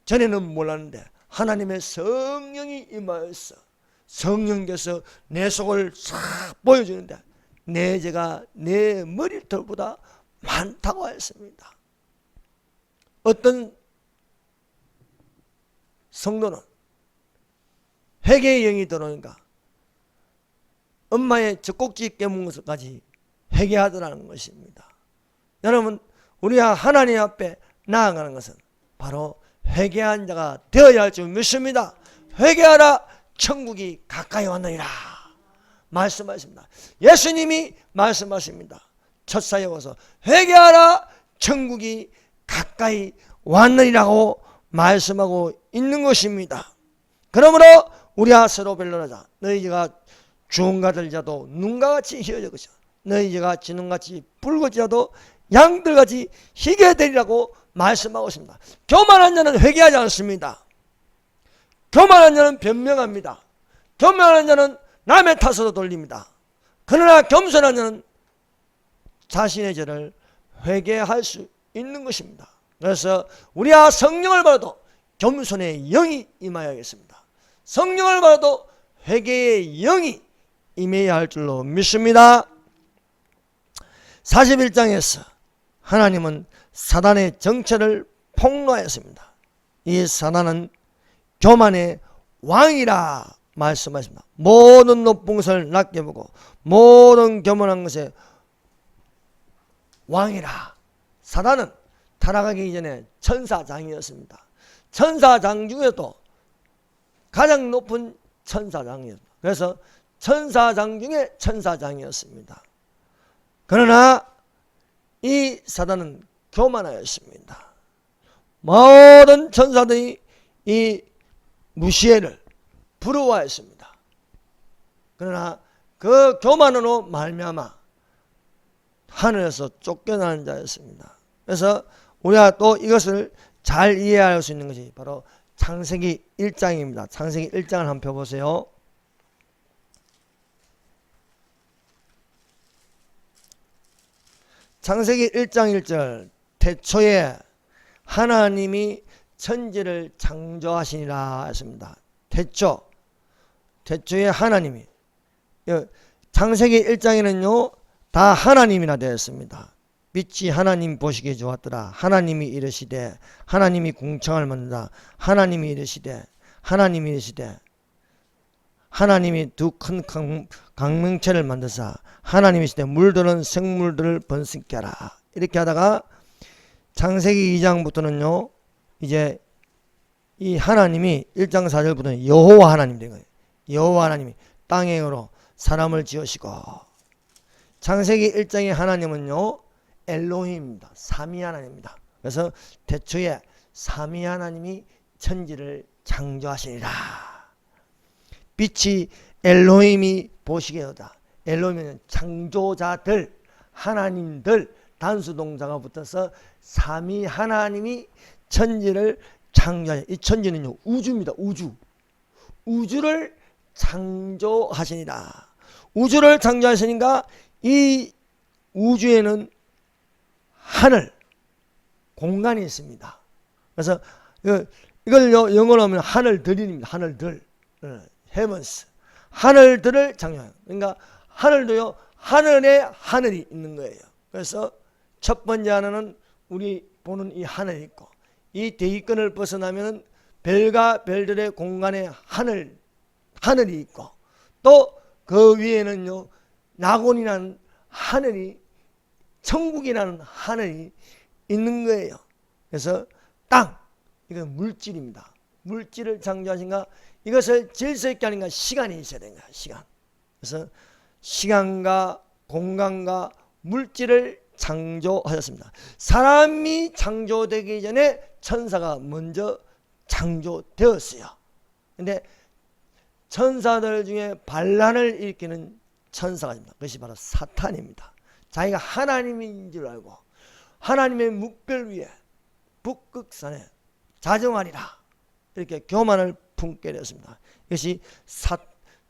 A: 전에는 몰랐는데 하나님의 성령이 임하여서 성령께서 내 속을 싹 보여주는데 내 죄가 내 머리털보다 많다고 했습니다. 어떤 성도는 회개의 영이 들어오니까 엄마의 젖꼭지 깨문 것까지 회개하더라는 것입니다. 여러분, 우리가 하나님 앞에 나아가는 것은 바로 회개한 자가 되어야 할 줄 믿습니다. 회개하라, 천국이 가까이 왔느니라 말씀하십니다. 예수님이 말씀하십니다. 첫 사역에 와서 회개하라, 천국이 가까이 왔느니라고 말씀하고 있는 것입니다. 그러므로 우리가 서로 변론하자. 너희 죄가 주홍 같을지라도 눈과 같이 희어질 것이요 너희 죄가 진홍같이 붉을지라도 양들같이 희게 되리라고 말씀하고 있습니다. 교만한 자는 회개하지 않습니다. 교만한 자는 변명합니다. 교만한 자는 남의 탓으로 돌립니다. 그러나 겸손한 자는 자신의 죄를 회개할 수 있는 것입니다. 그래서 우리가 성령을 받아도 겸손의 영이 임하여야겠습니다. 성령을 받아도 회개의 영이 임해야 할 줄로 믿습니다. 41장에서 하나님은 사단의 정체를 폭로하였습니다. 이 사단은 교만의 왕이라 말씀하십니다. 모든 높은 것을 낮게 보고 모든 교만한 것의 왕이라. 사단은 타락하기 전에 천사장이었습니다. 천사장 중에도 가장 높은 천사장이었습니다. 그래서 천사장 중에 천사장이었습니다. 그러나 이 사단은 교만하였습니다. 모든 천사들이 이 무시엘을 부러워했습니다. 그러나 그 교만으로 말미암아 하늘에서 쫓겨나는 자였습니다. 그래서 우리가 또 이것을 잘 이해할 수 있는 것이 바로 창세기 1장입니다. 창세기 1장을 한번 펴보세요. 창세기 1장 1절 태초에 하나님이 천지를 창조하시니라 했습니다. 태초에 하나님이, 창세기 1장에는요 다 하나님이라 되어 있습니다. 빛이 하나님 보시기에 좋았더라. 하나님이 이르시되, 하나님이 궁창을 만든다. 하나님이 이르시되 하나님이 두 큰 강명체를 만드사 하나님이 이르시되 물들은 생물들을 번성케 하라. 이렇게 하다가 창세기 2장부터는요 이제 이 하나님이 1장 4절부터는 여호와 하나님 된 거예요. 여호와 하나님이 땅에 으로 사람을 지으시고, 창세기 1장의 하나님은요 엘로힘입니다. 삼위 하나님입니다. 그래서 태초에 삼위 하나님이 천지를 창조하시니라. 빛이 엘로힘이 보시게 하다. 엘로힘은 창조자들, 하나님들, 단수동사가 붙어서 삼위 하나님이 천지를 창조하시니, 이 천지는요 우주입니다. 우주를 창조하시니라. 우주를 창조하시니까 이 우주에는 하늘, 공간이 있습니다. 그래서 이걸 영어로 하면 하늘들입니다. 하늘들, heavens, 하늘들을 창조해요. 그러니까 하늘도요 하늘에 하늘이 있는 거예요. 그래서 첫 번째 하나는 우리 보는 이 하늘이 있고, 이 대기권을 벗어나면 별과 별들의 공간에 하늘이 있고, 또 그 위에는요 낙원이라는 하늘이, 천국이라는 하늘이 있는 거예요. 그래서 땅, 이건 물질입니다. 물질을 창조하신가, 이것을 질서 있게 하는가 시간이 있어야 되는 거야. 시간. 그래서 시간과 공간과 물질을 창조하셨습니다. 사람이 창조되기 전에 천사가 먼저 창조되었어요. 근데 천사들 중에 반란을 일으키는 천사가 있습니다. 그것이 바로 사탄입니다. 자기가 하나님인 줄 알고 하나님의 묵별 위에 북극산에 자정하리라 이렇게 교만을 품게 되었습니다. 이것이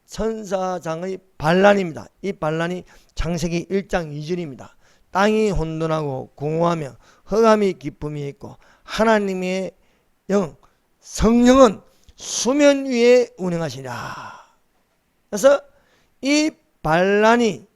A: 천사장의 반란입니다. 이 반란이 창세기 1장 2절입니다. 땅이 혼돈하고 공허하며 흑암이 기쁨이 있고 하나님의 영 성령은 수면 위에 운행하시라. 그래서 이 반란이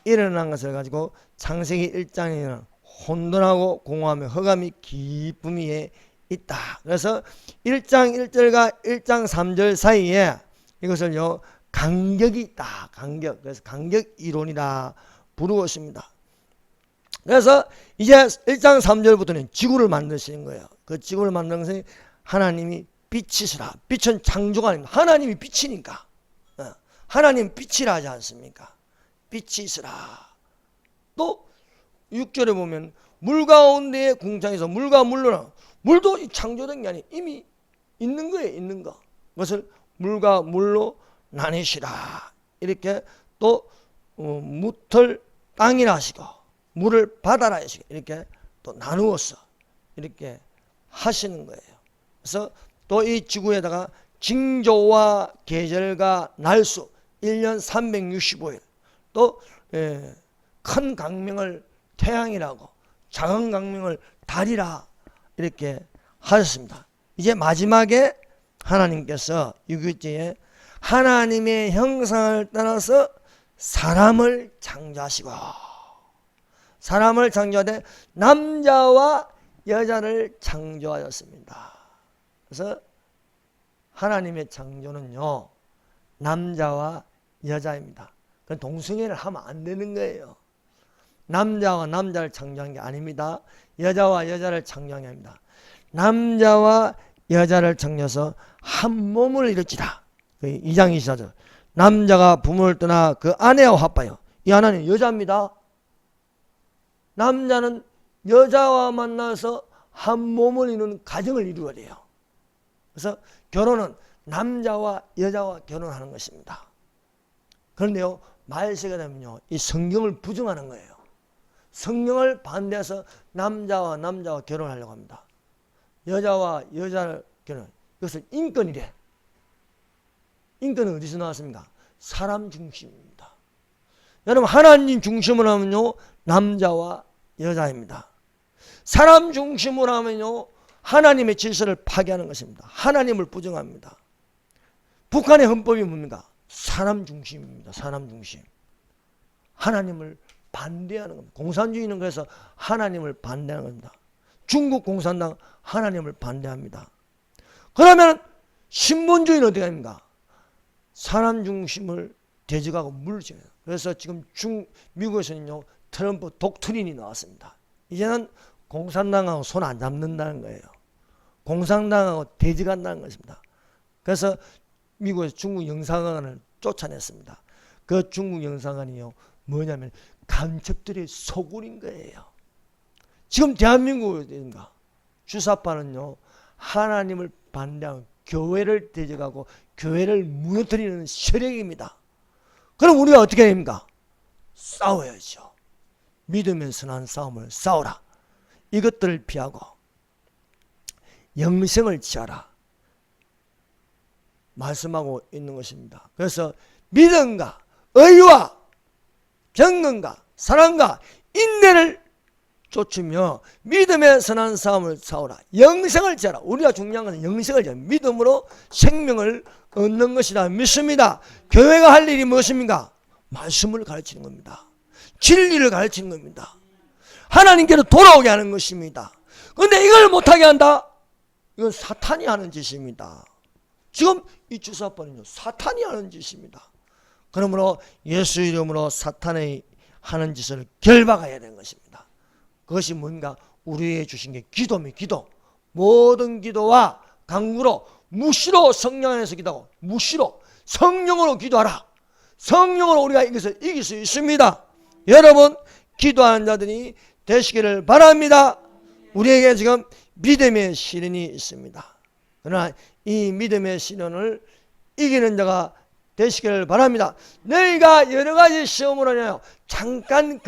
A: 일어난 것을 가지고 창세기 1장에는 혼돈하고 공허하며 흑암이 기쁨 위에 있다. 그래서 1장 1절과 1장 3절 사이에 이것을요 간격이 있다. 간격. 그래서 간격 이론이라 부르고 있습니다. 그래서 이제 1장 3절부터는 지구를 만드시는 거예요. 그 지구를 만드는 것은 하나님이 빛이시라. 빛은 창조가 아닙니다. 하나님이 빛이니까. 하나님 빛이라 하지 않습니까? 빛이시라. 또 6절에 보면 물 가운데의 궁창에서 물과 물로, 물도 창조된 게 아니에요. 이미 있는 거예요. 있는 거. 그것을 물과 물로 나뉘시라. 이렇게 또 무털 땅이라 하시고 물을 받아라 이렇게 또 나누어서 이렇게 하시는 거예요. 그래서 또 이 지구에다가 징조와 계절과 날수 1년 365일 또 큰 강명을 태양이라고 작은 강명을 달이라 이렇게 하셨습니다. 이제 마지막에 하나님께서 6일째에 하나님의 형상을 따라서 사람을 창조하시고 사람을 창조하되 남자와 여자를 창조하였습니다. 그래서 하나님의 창조는요 남자와 여자입니다. 그건 동성애를 하면 안 되는 거예요. 남자와 남자를 창조한 게 아닙니다. 여자와 여자를 창조한 게 아닙니다. 남자와 여자를 창조해서 한 몸을 이루지라. 2장 24절. 남자가 부모를 떠나 그 아내와 합하여. 이 아내는 여자입니다. 남자는 여자와 만나서 한 몸을 이루는 가정을 이루어야 돼요. 그래서 결혼은 남자와 여자와 결혼하는 것입니다. 그런데요 말세가 되면요 이 성경을 부정하는 거예요. 성경을 반대해서 남자와 결혼하려고 합니다. 여자와 여자를 결혼. 이것을 인권이래. 인권은 어디서 나왔습니까? 사람 중심입니다. 여러분 하나님 중심으로 하면요 남자와 여자입니다. 사람 중심으로 하면요 하나님의 질서를 파괴하는 것입니다. 하나님을 부정합니다. 북한의 헌법이 뭡니까? 사람 중심입니다. 사람 중심. 하나님을 반대하는 겁니다. 공산주의는 그래서 하나님을 반대하는 겁니다. 중국 공산당 하나님을 반대합니다. 그러면 신본주의는 어떻게 합니까? 사람 중심을 대적하고 물리쳐요. 그래서 지금 미국에서는요 트럼프 독트린이 나왔습니다. 이제는 공산당하고 손 안 잡는다는 거예요. 공산당하고 대적한다는 것입니다. 그래서 미국에서 중국 영사관을 쫓아냈습니다. 그 중국 영사관이요 뭐냐면 간첩들의 소굴인 거예요. 지금 대한민국인가 주사파는요 하나님을 반대하고 교회를 대적하고 교회를 무너뜨리는 세력입니다. 그럼 우리가 어떻게 해야 됩니까? 싸워야죠. 믿음의 선한 싸움을 싸우라. 이것들을 피하고 영생을 취하라 말씀하고 있는 것입니다. 그래서 믿음과 의와 경건과 사랑과 인내를 쫓으며 믿음의 선한 싸움을 싸우라. 영생을 취하라. 우리가 중요한 것은 영생을 취하라. 믿음으로 생명을 얻는 것이다 믿습니다. 교회가 할 일이 무엇입니까? 말씀을 가르치는 겁니다. 진리를 가르치는 겁니다. 하나님께로 돌아오게 하는 것입니다. 그런데 이걸 못하게 한다? 이건 사탄이 하는 짓입니다. 지금 이 주사파는요 사탄이 하는 짓입니다. 그러므로 예수 이름으로 사탄의 하는 짓을 결박해야 되는 것입니다. 그것이 뭔가 우리에게 주신 게 기도입니다. 기도. 모든 기도와 간구로 무시로 성령 안에서 기도하고 무시로 성령으로 기도하라. 성령으로 우리가 이길 수 있습니다. 여러분 기도하는 자들이 되시기를 바랍니다. 우리에게 지금 믿음의 시련이 있습니다. 그러나 이 믿음의 시련을 이기는 자가 되시기를 바랍니다. 너희가 여러 가지 시험을 하냐 잠깐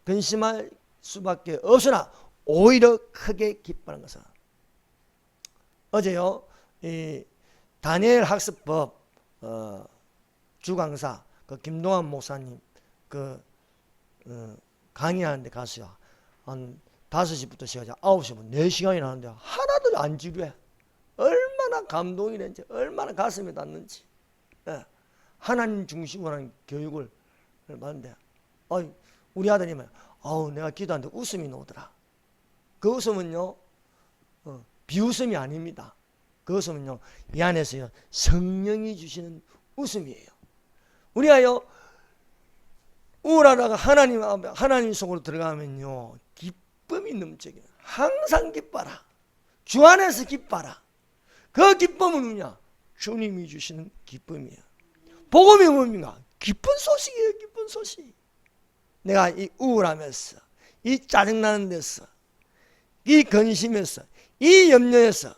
A: 근심할 수밖에 없으나 오히려 크게 기뻐하는 것은 어제요 이 다니엘 학습법 주강사 그 김동환 목사님 그 강의하는데 가서요 한 5시부터 시작해서 9시부터 4시간이나 하는데 하나도 안 지루해. 얼마나 감동이 되는지 얼마나 가슴에 닿는지. 예. 하나님 중심으로 하는 교육을 받는데 우리 아드님은 내가 기도하는데 웃음이 나오더라. 그 웃음은요 비웃음이 아닙니다. 그 웃음은요 이 안에서요 성령이 주시는 웃음이에요. 우리가요 우울하다가 하나님 속으로 들어가면요 기쁨이 넘쳐요. 항상 기뻐라. 주 안에서 기뻐라. 그 기쁨은 뭐냐? 주님이 주시는 기쁨이에요. 복음이 뭡니까? 기쁜 소식이에요. 기쁜 소식. 내가 이 우울함에서 이 짜증나는 데서 이 근심에서 이 염려에서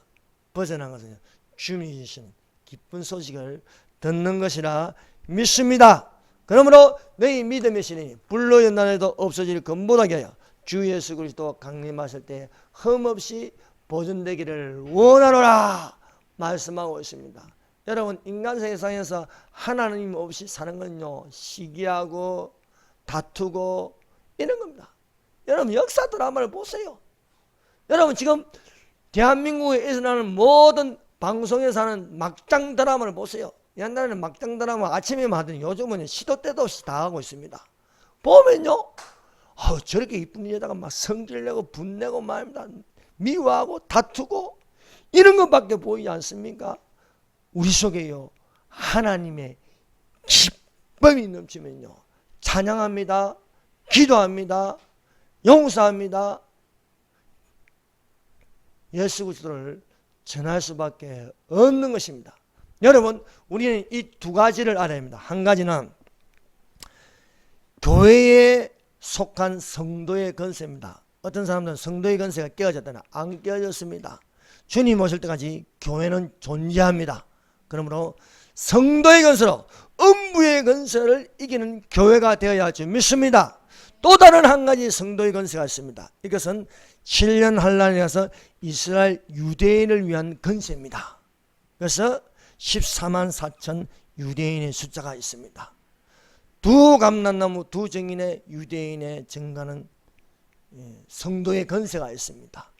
A: 벗어난 것은 주님이 주시는 기쁜 소식을 듣는 것이라 믿습니다. 그러므로 너희 믿음의 신이 불로 연단해도 없어질 것보다게 하여 주 예수 그리스도 강림하실 때 흠없이 보존되기를 원하노라 말씀하고 있습니다. 여러분, 인간 세상에서 하나님 없이 사는 건요, 시기하고 다투고 이런 겁니다. 여러분, 역사 드라마를 보세요. 여러분, 지금 대한민국에 일어나는 모든 방송에서 하는 막장 드라마를 보세요. 옛날에는 막장 드라마 아침에만 하더니 요즘은 시도 때도 없이 다 하고 있습니다. 보면요, 저렇게 이쁜 여자가 막 성질내고 분내고 말입니다. 미워하고 다투고 이런 것밖에 보이지 않습니까? 우리 속에요, 하나님의 기쁨이 넘치면요, 찬양합니다, 기도합니다, 용서합니다, 예수 그리스도를 전할 수밖에 없는 것입니다. 여러분, 우리는 이 두 가지를 알아야 합니다. 한 가지는 교회에 속한 성도의 건세입니다. 어떤 사람들은 성도의 건세가 깨어졌다나 안 깨어졌습니다. 주님 오실 때까지 교회는 존재합니다. 그러므로 성도의 건세로 음부의 건세를 이기는 교회가 되어야 할 줄 믿습니다. 또 다른 한 가지 성도의 건세가 있습니다. 이것은 7년 환란이라서 이스라엘 유대인을 위한 건세입니다. 그래서 14만 4천 유대인의 숫자가 있습니다. 두 감람나무 두 증인의 유대인의 증가는 성도의 건세가 있습니다.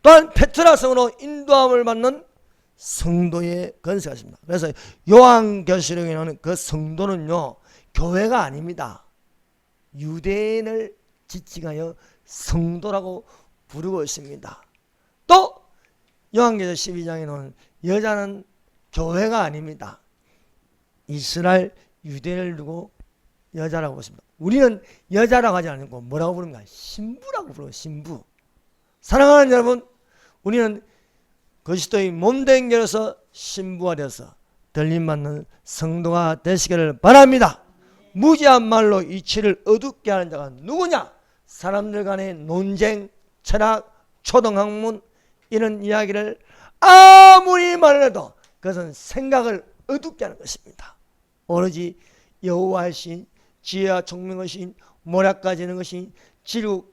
A: 또한 페트라 성으로 인도함을 받는 성도의 건세가 있습니다. 그래서 요한계시록에 나오는 그 성도는요, 교회가 아닙니다. 유대인을 지칭하여 성도라고 부르고 있습니다. 또 요한계시록 12장에 나오는 여자는 교회가 아닙니다. 이스라엘 유대인을 두고 여자라고 했습니다. 우리는 여자라고 하지 않고 뭐라고 부른가? 신부라고 부르고, 신부. 사랑하는 여러분, 우리는 그리스도의 몸된 결에서 신부가 되어서 들림받는 성도가 되시기를 바랍니다. 무지한 말로 이치를 어둡게 하는 자가 누구냐? 사람들 간의 논쟁, 철학, 초등학문 이런 이야기를 아무리 말해도 그것은 생각을 어둡게 하는 것입니다. 오로지 여호와의 신, 지혜와 총명의 신, 모략가지는 것이 지루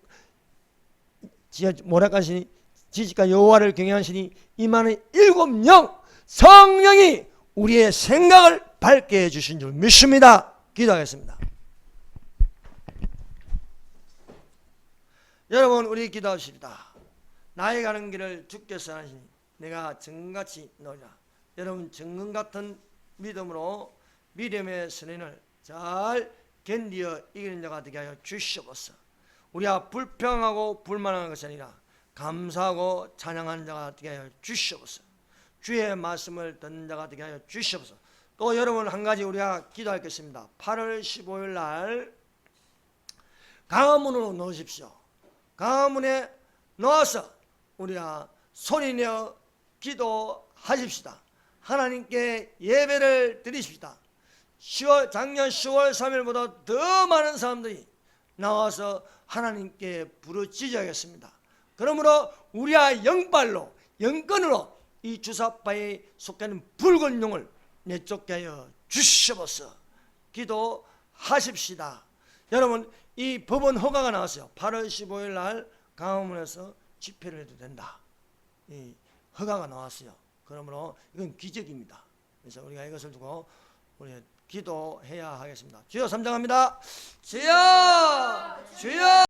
A: 모략가신 지식과 여호와를 경외하는 신이 임하는 일곱 영 성령이 우리의 생각을 밝게 해주신 줄 믿습니다. 기도하겠습니다. 여러분, 우리 기도합시다. 나의 가는 길을 주께서 하시니 내가 정같이 너리라. 여러분, 정금 같은 믿음으로 믿음의 선인을 잘 견디어 이기는 자가 되게 하여 주시옵소서. 우리가 불평하고 불만하는 것이 아니라 감사하고 찬양하는 자가 되게 하여 주시옵소서. 주의 말씀을 듣는 자가 되게 하여 주시옵소서. 또 여러분, 한 가지 우리가 기도할 것입니다. 8월 15일 날 강화문으로 넣으십시오. 강화문에 넣어서 우리가 소리내어 기도하십시다. 하나님께 예배를 드리십시다. 작년 10월 3일보다 더 많은 사람들이 나와서 하나님께 부르짖어야겠습니다. 그러므로 우리가 영발로, 영권으로 이 주사파에 속하는 붉은 용을 내쫓게 하여 주시옵소서. 기도하십시다. 여러분, 이 법원 허가가 나왔어요. 8월 15일 날 강화문에서 집회를 해도 된다. 이 허가가 나왔어요. 그러므로 이건 기적입니다. 그래서 우리가 이것을 두고 우리 기도해야 하겠습니다. 주여 삼장합니다. 주여, 주여.